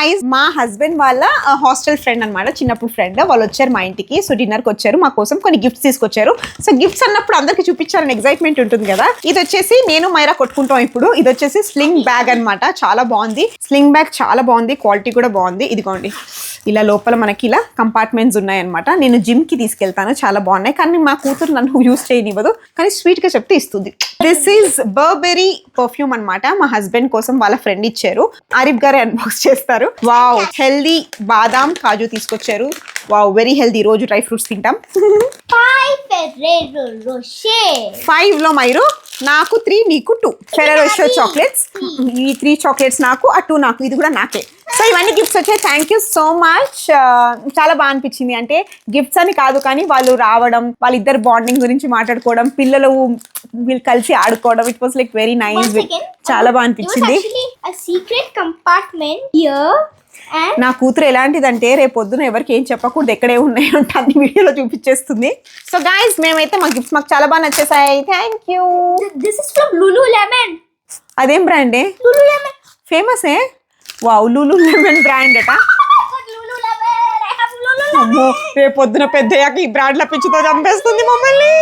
Guys మా husband వాళ్ళ hostel friend అన్నమాట, చిన్నప్పుడు ఫ్రెండ్. వాళ్ళు వచ్చారు మా ఇంటికి. సో డిన్నర్ కి వచ్చారు, మా కోసం కొన్ని గిఫ్ట్స్ తీసుకొచ్చారు. సో గిఫ్ట్స్ అన్నప్పుడు అందరికి చూపించాలని ఎక్సైట్మెంట్ ఉంటుంది కదా. ఇది వచ్చేసి నేను మైరా కొట్టుకుంటాం ఇప్పుడు. ఇది వచ్చేసి స్లింగ్ బ్యాగ్ అన్నమాట. చాలా బాగుంది స్లింగ్ బ్యాగ్, చాలా బాగుంది, క్వాలిటీ కూడా బాగుంది. ఇదిగోండి ఇలా లోపల మనకి ఇలా కంపార్ట్మెంట్స్ ఉన్నాయన్నమాట. నేను జిమ్ కి తీసుకెళ్తాను, చాలా బాగున్నాయి. కానీ మా కూతురు నన్ను యూజ్ చేయనివ్వదు, కానీ స్వీట్ గా చెప్తే ఇస్తుంది. దిస్ ఈజ్ బర్బెరీ పర్ఫ్యూమ్ అన్నమాట. మా హస్బెండ్ కోసం వాళ్ళ ఫ్రెండ్ ఇచ్చారు. ఆరిఫ్ గారే అన్బాక్స్ చేస్తారు. వావ్, హెల్దీ బాదాం కాజు తీసుకొచ్చారు. Wow, very healthy. రోజు డ్రై ఫ్రూట్స్ తింటాం. 5 లో మైరు, నాకు 3, నీకు 2. Ferrero రోషర్ chocolates. ఈ 3 చాక్లెట్స్ నాకు, ఆ 2 నాకు. ఇది కూడా నాకే. సో ఇవన్నీ గిఫ్ట్స్ వచ్చాయి. Thank you so much. చాలా బాగా అనిపించింది. అంటే గిఫ్ట్స్ అని కాదు, కానీ వాళ్ళు రావడం, వాళ్ళిద్దరు బాండింగ్ గురించి మాట్లాడుకోవడం, పిల్లలు వీళ్ళు కలిసి ఆడుకోవడం, it was like very nice. చాలా బాగా అనిపించింది. నా కూతురు ఎలాంటిదంటే రేపు పొద్దున ఎవరికి ఏం చెప్పకూడదు, ఎక్కడే ఉన్నాయో అంటే అన్ని వీడియోలో చూపించేస్తుంది. సో గైస్, మేమైతే మా గిఫ్ట్స్ మాకు చాలా బాగా నచ్చేసాయి. Thank you. This is from Lululemon. అదేం బ్రాండే? Lululemon. ఫేమస్ ఏ? వావ్, Lululemon బ్రాండ్ అట. అమ్మో, రేపు పొద్దున పెద్దయ్యాక ఈ బ్రాండ్ల పిచ్చితో చంపేస్తుంది మమ్మల్ని.